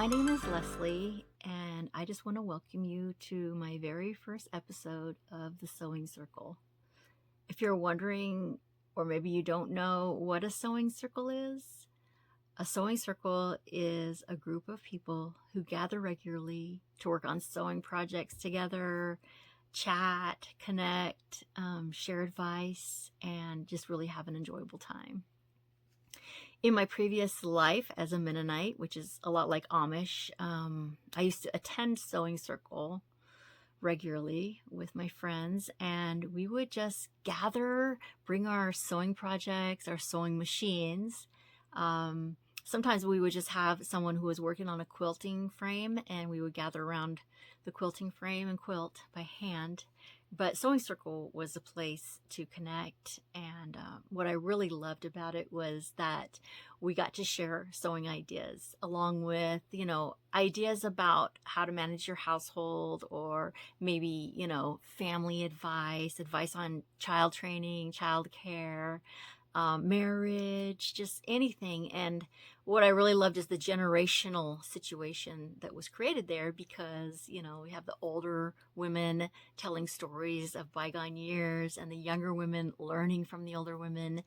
My name is Lesley, and I just want to welcome you to my very first episode of the Sewing Circle. If you're wondering, or maybe you don't know what a sewing circle is, a sewing circle is a group of people who gather regularly to work on sewing projects together, chat, connect, share advice, and just really have an enjoyable time. In my previous life as a Mennonite, which is a lot like Amish, I used to attend Sewing Circle regularly with my friends, and we would just gather, bring our sewing projects, our sewing machines. Sometimes we would just have someone who was working on a quilting frame, and we would gather around the quilting frame and quilt by hand. But Sewing Circle was a place to connect, and what I really loved about it was that we got to share sewing ideas along with, ideas about how to manage your household, or maybe, family advice on child training, child care, marriage, just anything. And what I really loved is the generational situation that was created there, because, we have the older women telling stories of bygone years and the younger women learning from the older women.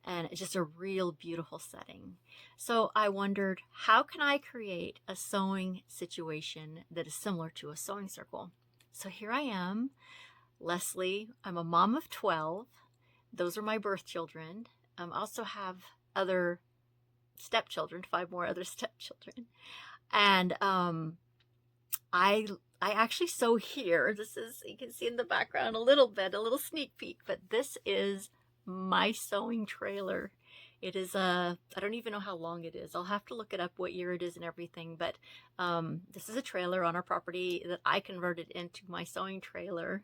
And it's just a real beautiful setting. So I wondered, how can I create a sewing situation that is similar to a sewing circle? So here I am, Lesley. I'm a mom of 12. Those are my birth children. I also have other stepchildren, 5 more other stepchildren. And I actually sew here. This is, you can see in the background a little sneak peek, but this is my sewing trailer. It is I don't even know how long it is. I'll have to look it up, what year it is and everything. But this is a trailer on our property that I converted into my sewing trailer.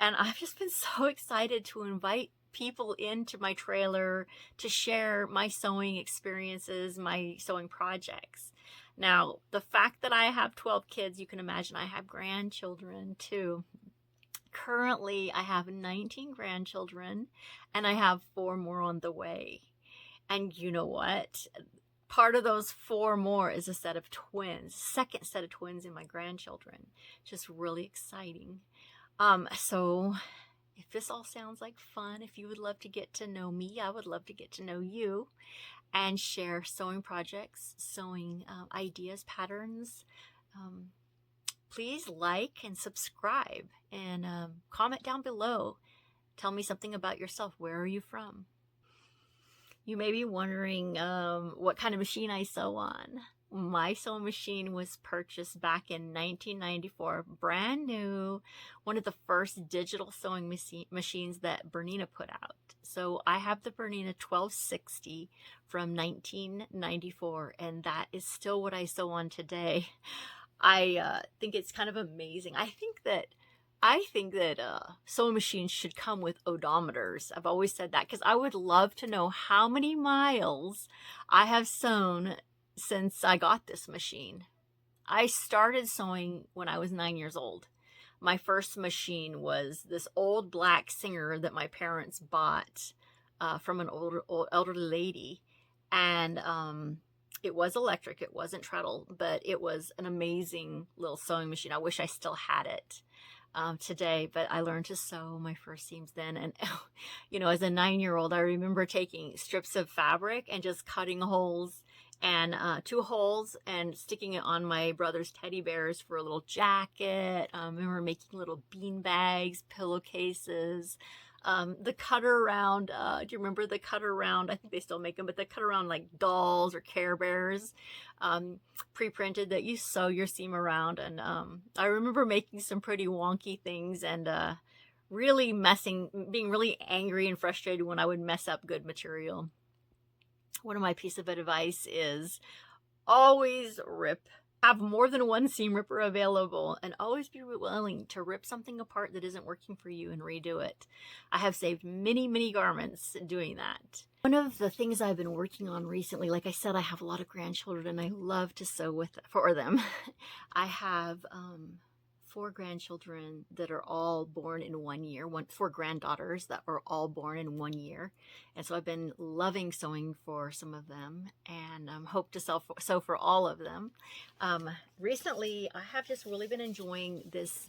And I've just been so excited to invite people into my trailer to share my sewing experiences, my sewing projects. Now, the fact that I have 12 kids, you can imagine I have grandchildren too. Currently, I have 19 grandchildren, and I have 4 more on the way. And you know what? Part of those 4 more is a set of twins, second set of twins in my grandchildren. Just really exciting. So if this all sounds like fun, if you would love to get to know me, I would love to get to know you and share sewing projects, sewing ideas, patterns. Please like and subscribe, and comment down below. Tell me something about yourself. Where are you from? You may be wondering what kind of machine I sew on. My sewing machine was purchased back in 1994, brand new, one of the first digital sewing machines that Bernina put out. So I have the Bernina 1260 from 1994, and that is still what I sew on today. I think it's kind of amazing. I think that sewing machines should come with odometers. I've always said that because I would love to know how many miles I have sewn since I got this machine. I started sewing when I was 9 years old. My first machine was this old black Singer that my parents bought from an elderly lady. And it was electric, it wasn't treadle, but it was an amazing little sewing machine. I wish I still had it today, but I learned to sew my first seams then. And as a 9-year-old, I remember taking strips of fabric and just cutting holes, and 2 holes, and sticking it on my brother's teddy bears for a little jacket. I remember making little bean bags, pillowcases, the cutter round. Do you remember the cutter round? I think they still make them, but the cutter round, like dolls or Care Bears, pre-printed, that you sew your seam around. And I remember making some pretty wonky things, and being really angry and frustrated when I would mess up good material. One of my pieces of advice is always have more than one seam ripper available, and always be willing to rip something apart that isn't working for you and redo it. I have saved many, many garments doing that. One of the things I've been working on recently, like I said, I have a lot of grandchildren and I love to sew for them. I have 4 grandchildren that are all born in 1 year, 4 granddaughters that are all born in 1 year. And so I've been loving sewing for some of them, and hope to sew for all of them. Recently, I have just really been enjoying this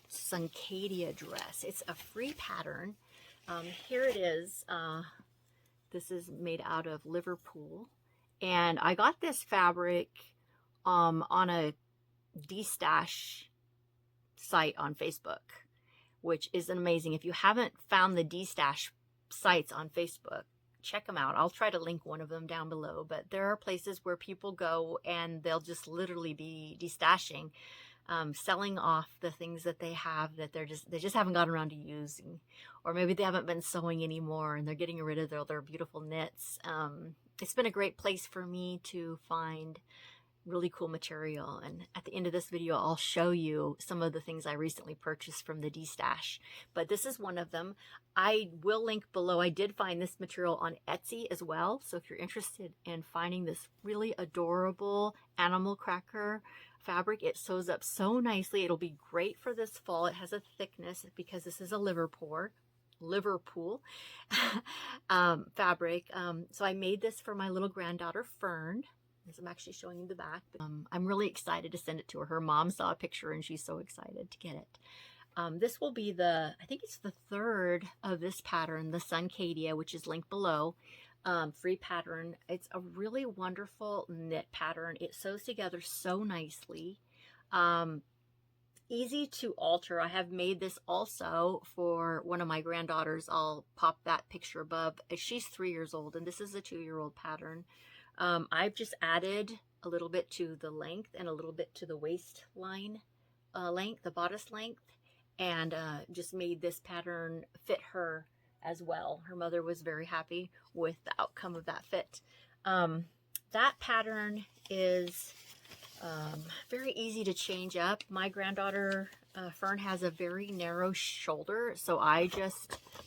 Suncaidia dress. It's a free pattern. Here it is. This is made out of Liverpool. And I got this fabric on a D-Stash site on Facebook, which is amazing. If you haven't found the D-Stash sites on Facebook, check them out. I'll try to link one of them down below, but there are places where people go and they'll just literally be destashing, selling off the things that they have that they just haven't gotten around to using, or maybe they haven't been sewing anymore and they're getting rid of their beautiful knits. It's been a great place for me to find really cool material, and at the end of this video I'll show you some of the things I recently purchased from the D-Stash, but this is one of them. I will link below. I did find this material on Etsy as well, so if you're interested in finding this really adorable animal cracker fabric, it sews up so nicely. It'll be great for this fall. It has a thickness because this is a Liverpool fabric. So I made this for my little granddaughter Fern. As I'm actually showing you the back. I'm really excited to send it to her. Her mom saw a picture and she's so excited to get it. This will be I think it's the 3rd of this pattern, the Suncaidia, which is linked below. Free pattern. It's a really wonderful knit pattern. It sews together so nicely. Easy to alter. I have made this also for one of my granddaughters. I'll pop that picture above. She's 3 years old and this is a 2-year-old pattern. I've just added a little bit to the length and a little bit to the waistline length, the bodice length, and just made this pattern fit her as well. Her mother was very happy with the outcome of that fit. That pattern is very easy to change up. My granddaughter Fern has a very narrow shoulder, so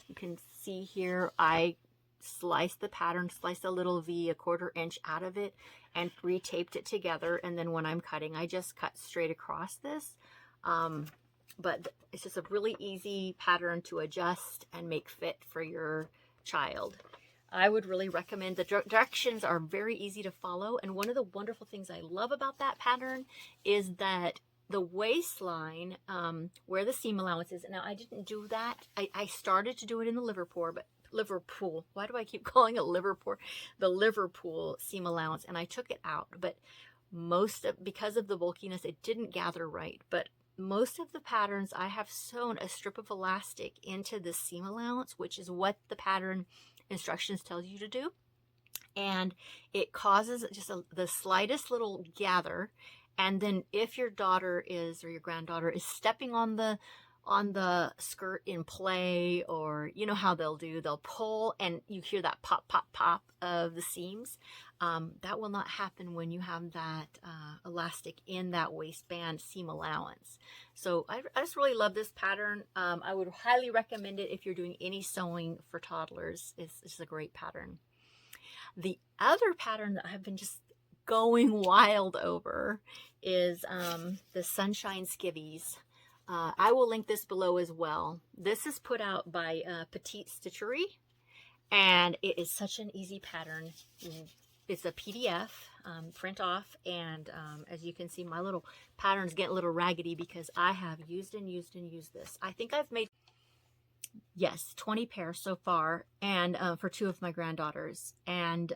you can see here, I sliced the pattern, sliced a little V, 1/4 inch out of it, and retaped it together. And then when I'm cutting, I just cut straight across this. But it's just a really easy pattern to adjust and make fit for your child. I would really recommend. The directions are very easy to follow. And one of the wonderful things I love about that pattern is that the waistline, where the seam allowance is. Now, I didn't do that. I started to do it in the Liverpool. Why do I keep calling it Liverpool? The Liverpool seam allowance, and I took it out. But because of the bulkiness, it didn't gather right. But most of the patterns, I have sewn a strip of elastic into the seam allowance, which is what the pattern instructions tell you to do, and it causes just the slightest little gather. And then if your daughter or your granddaughter is stepping on the skirt in play, or you know how they'll pull and you hear that pop, pop, pop of the seams. That will not happen when you have that elastic in that waistband seam allowance. So I just really love this pattern. I would highly recommend it if you're doing any sewing for toddlers. It's a great pattern. The other pattern that I've been just going wild over is the Sunshine Skivvies. I will link this below as well. This is put out by Petite Stitchery, and it is such an easy pattern. It's a PDF, print off, and as you can see, my little pattern's getting a little raggedy because I have used and used and used this. I think I've made, yes, 20 pairs so far, and for 2 of my granddaughters, and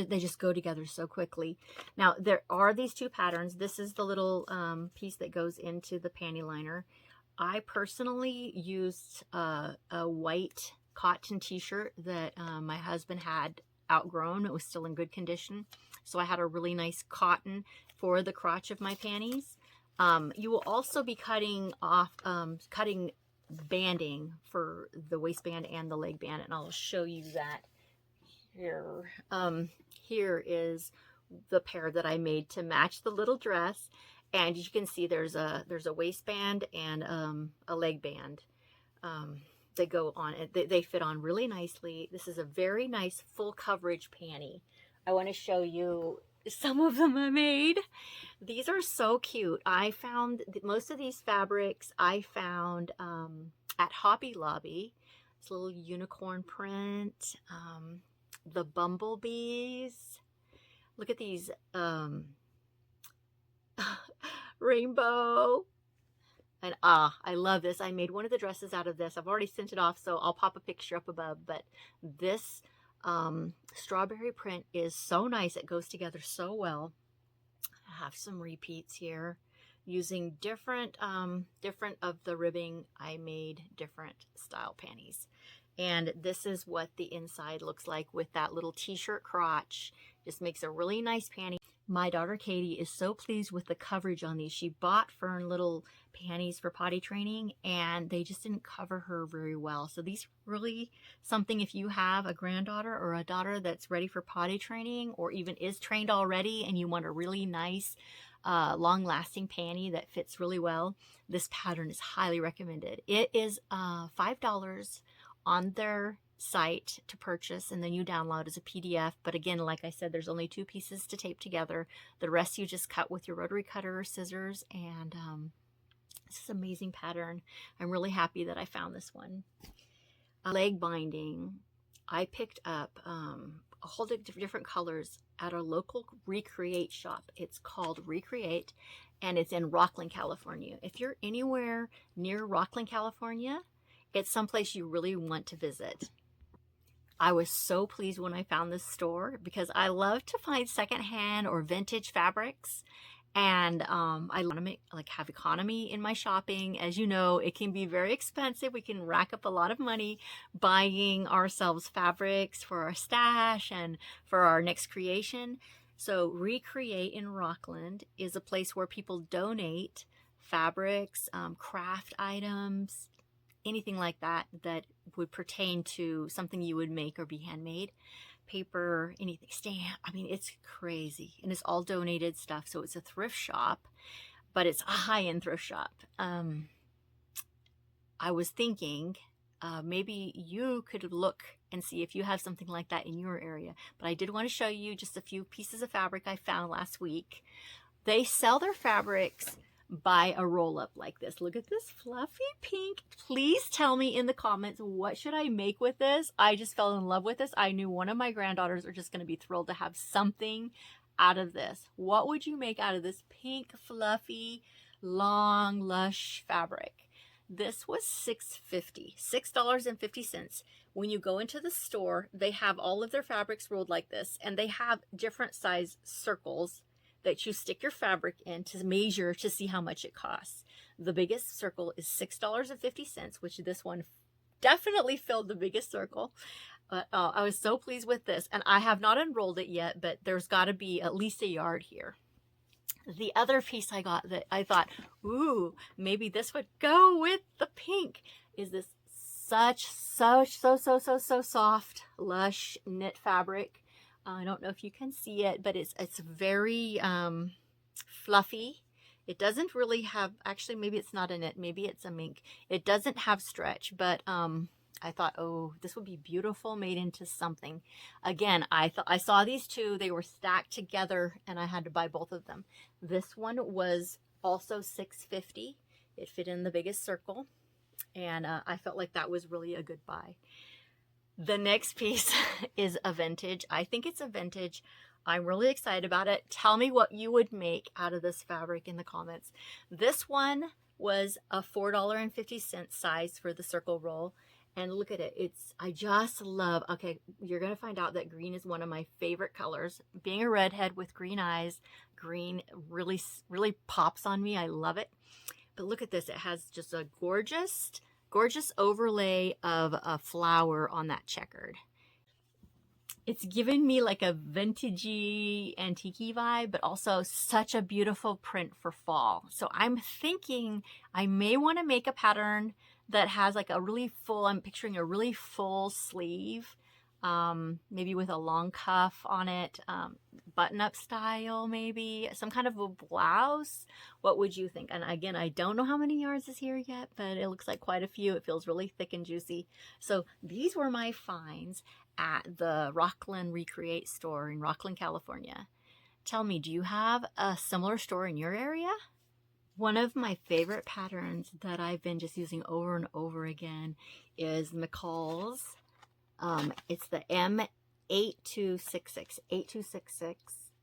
they just go together so quickly. Now, there are these 2 patterns. This is the little piece that goes into the panty liner. I personally used a white cotton t-shirt that my husband had outgrown. It was still in good condition, so I had a really nice cotton for the crotch of my panties. You will also be cutting banding for the waistband and the leg band, and I'll show you that here. Here is the pair that I made to match the little dress, and you can see there's a waistband and a leg band. They go on, they fit on really nicely. This is a very nice full coverage panty. I want to show you some of them I made. These are so cute. I found most of these fabrics I found at Hobby Lobby. It's a little unicorn print. The bumblebees. Look at these rainbow. And I love this. I made one of the dresses out of this. I've already sent it off, so I'll pop a picture up above. But this strawberry print is so nice. It goes together so well. I have some repeats here. Using different of the ribbing, I made different style panties. And this is what the inside looks like with that little t-shirt crotch. Just makes a really nice panty. My daughter Katie is so pleased with the coverage on these. She bought Fern little panties for potty training and they just didn't cover her very well. So these really something if you have a granddaughter or a daughter that's ready for potty training or even is trained already and you want a really nice long-lasting panty that fits really well, this pattern is highly recommended. It is $5 on their site to purchase, and then you download as a PDF. But again, like I said, there's only 2 pieces to tape together. The rest you just cut with your rotary cutter or scissors, and this is an amazing pattern. I'm really happy that I found this one. Leg binding. I picked up a whole different colors at our local Recreate shop. It's called Recreate, and it's in Rocklin, California. If you're anywhere near Rocklin, California, it's someplace you really want to visit. I was so pleased when I found this store because I love to find secondhand or vintage fabrics, and I want to have economy in my shopping. As you know, it can be very expensive. We can rack up a lot of money buying ourselves fabrics for our stash and for our next creation. So Recreate in Rockland is a place where people donate fabrics, craft items, anything like that that would pertain to something you would make or be handmade. Paper, anything, stamp. I mean, it's crazy. And it's all donated stuff. So it's a thrift shop, but it's a high-end thrift shop. I was thinking maybe you could look and see if you have something like that in your area. But I did want to show you just a few pieces of fabric I found last week. They sell their fabrics by a roll-up like this. Look at this fluffy pink. Please tell me in the comments, what should I make with this? I just fell in love with this. I knew one of my granddaughters are just going to be thrilled to have something out of this. What would you make out of this pink, fluffy, long, lush fabric? This was $6.50. When you go into the store, they have all of their fabrics rolled like this, and they have different size circles that you stick your fabric in to measure to see how much it costs. The biggest circle is $6.50, which this one definitely filled the biggest circle. I was so pleased with this, and I have not unrolled it yet, but there's got to be at least a yard here. The other piece I got that I thought, ooh, maybe this would go with the pink, is this so soft, lush knit fabric. I don't know if you can see it, but it's very fluffy. It doesn't really have, actually, maybe it's not a knit, maybe it's a mink. It doesn't have stretch, but I thought, oh, this would be beautiful made into something. Again, I saw these two, they were stacked together, and I had to buy both of them. This one was also $6.50. It fit in the biggest circle, and I felt like that was really a good buy. The next piece is a vintage. I think it's a vintage. I'm really excited about it. Tell me what you would make out of this fabric in the comments. This one was a $4.50 size for the circle roll. And look at it. I just love, okay, you're going to find out that green is one of my favorite colors. Being a redhead with green eyes, green really pops on me. I love it. But look at this. It has just a gorgeous overlay of a flower on that checkered. It's giving me like a vintagey, antique vibe, but also such a beautiful print for fall. So I'm thinking I may want to make a pattern that has like a really full, I'm picturing a really full sleeve, maybe with a long cuff on it, button-up style, maybe some kind of a blouse. What would you think? And again, I don't know how many yards is here yet, but it looks like quite a few. It feels really thick and juicy. So these were my finds at the Rocklin Recreate store in Rocklin, California. Tell me, do you have a similar store in your area? One of my favorite patterns that I've been just using over and over again is McCall's. It's the M8266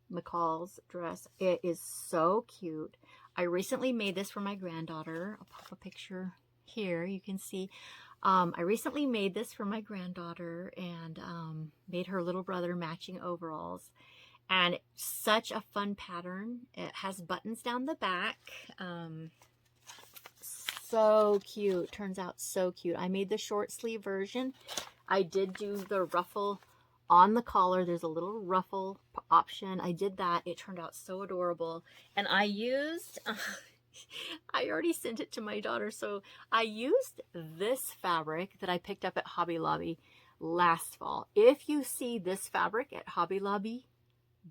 McCall's dress. It is so cute. I recently made this for my granddaughter. I'll pop a picture here. You can see. I recently made this for my granddaughter and made her little brother matching overalls. And such a fun pattern. It has buttons down the back. So cute. Turns out so cute. I made the short sleeve version. I did do the ruffle on the collar. There's a little ruffle option. I did that. It turned out so adorable. And I used, I already sent it to my daughter. So I used this fabric that I picked up at Hobby Lobby last fall. If you see this fabric at Hobby Lobby,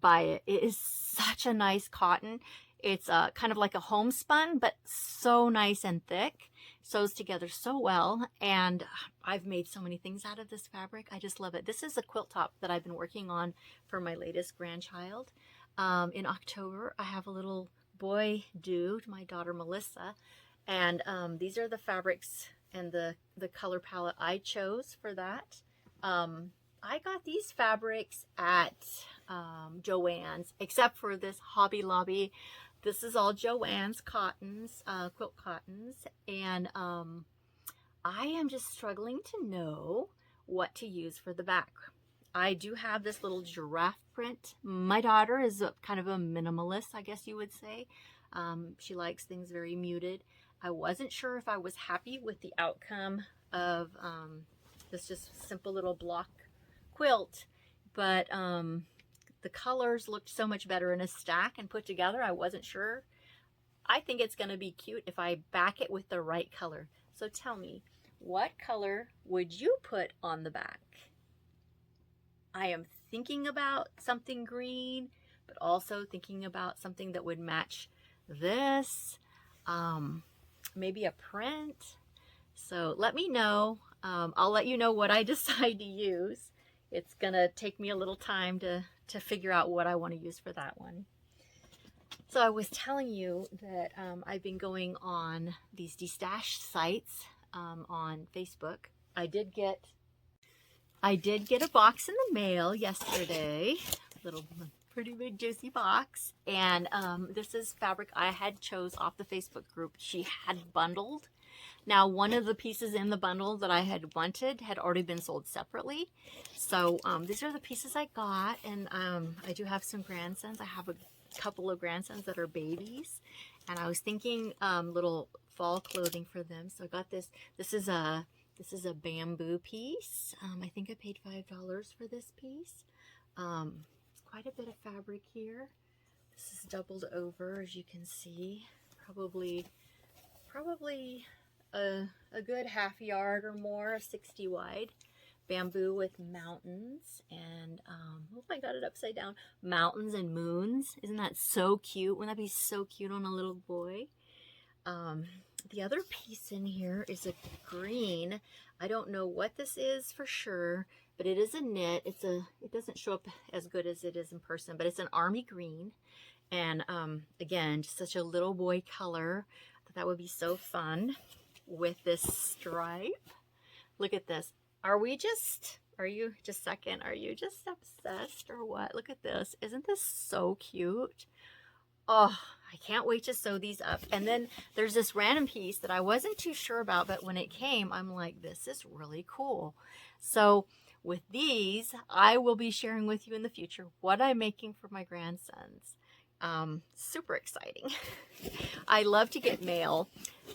buy it. It is such a nice cotton. It's kind of like a homespun, but so nice and thick. Sews together so well. And I've made so many things out of this fabric. I just love it. This is a quilt top that I've been working on for my latest grandchild. In October, I have a little boy due to my daughter Melissa. And these are the fabrics and the color palette I chose for that. I got these fabrics at Joann's, except for this Hobby Lobby. This is all Joann's cottons, quilt cottons, and I am just struggling to know what to use for the back. I do have this little giraffe print. My daughter is kind of a minimalist, I guess you would say. She likes things very muted. I wasn't sure if I was happy with the outcome of this just simple little block quilt, but the colors looked so much better in a stack and put together. I wasn't sure. I think it's going to be cute if I back it with the right color. So tell me, what color would you put on the back? I am thinking about something green, but also thinking about something that would match this, maybe a print. So let me know. I'll let you know what I decide to use. It's gonna take me a little time to figure out what I want to use for that one. So I was telling you that I've been going on these destash sites on Facebook. I did get a box in the mail yesterday, little pretty big juicy box, and this is fabric I had chose off the Facebook group. She had bundled. Now, one of the pieces in the bundle that I had wanted had already been sold separately. So these are the pieces I got, and I do have some grandsons. I have a couple of grandsons that are babies, and I was thinking little fall clothing for them. So I got this. This is a bamboo piece. I think I paid $5 for this piece. Quite a bit of fabric here. This is doubled over, as you can see. Probably a good half yard or more, 60 wide. Bamboo with mountains and, oh, I got it upside down. Mountains and moons. Isn't that so cute? Wouldn't that be so cute on a little boy? The other piece in here is a green. I don't know what this is for sure, but it is a knit. It doesn't show up as good as it is in person, but it's an army green. And again, just such a little boy color. I thought that would be so fun with this stripe. Look at this. Are you just obsessed or what? Look at this. Isn't this so cute? Oh, I can't wait to sew these up. And then there's this random piece that I wasn't too sure about, but when it came, I'm like, this is really cool. So with these, I will be sharing with you in the future what I'm making for my grandsons. Super exciting. I love to get mail.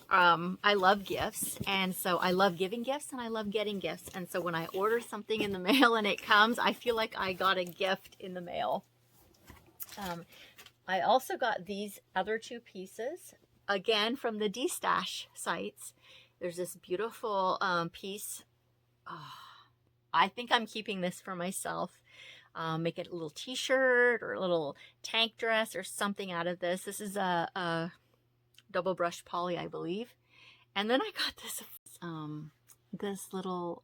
I love gifts, and so I love giving gifts and I love getting gifts. And so when I order something in the mail and it comes, I feel like I got a gift in the mail. I also got these other two pieces, again from the destash sites. There's this beautiful piece. Oh, I think I'm keeping this for myself. Make it a little t-shirt or a little tank dress or something out of this. This is a double brush poly, I believe. And then I got this little,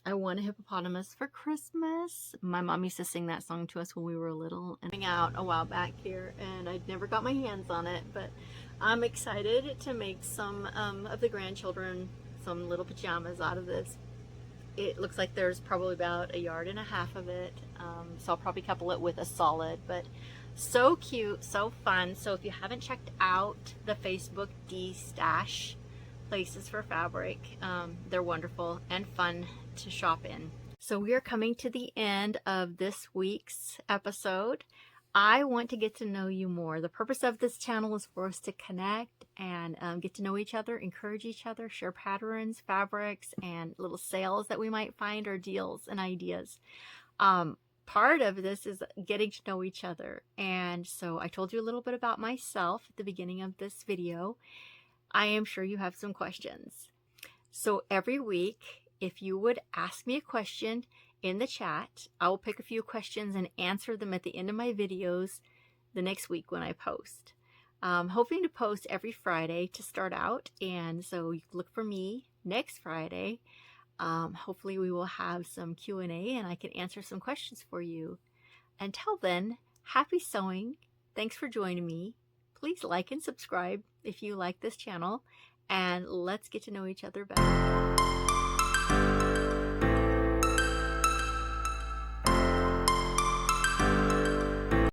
I want a hippopotamus for Christmas. My mom used to sing that song to us when we were little and out a while back here, and I never got my hands on it, but I'm excited to make some of the grandchildren some little pajamas out of this. It looks like there's probably about 1.5 yards of it, so I'll probably couple it with a solid, but so cute, so fun. So if you haven't checked out the Facebook D-Stash places for fabric, they're wonderful and fun to shop in. So we are coming to the end of this week's episode. I want to get to know you more. The purpose of this channel is for us to connect and get to know each other, encourage each other, share patterns, fabrics, and little sales that we might find, or deals and ideas. Part of this is getting to know each other. And so I told you a little bit about myself at the beginning of this video. I am sure you have some questions. So every week, if you would ask me a question in the chat, I will pick a few questions and answer them at the end of my videos the next week when I post. Hoping to post every Friday to start out, and so you can look for me next Friday. Hopefully we will have some Q&A and I can answer some questions for you. Until then, happy sewing. Thanks for joining me. Please like and subscribe if you like this channel, and let's get to know each other better.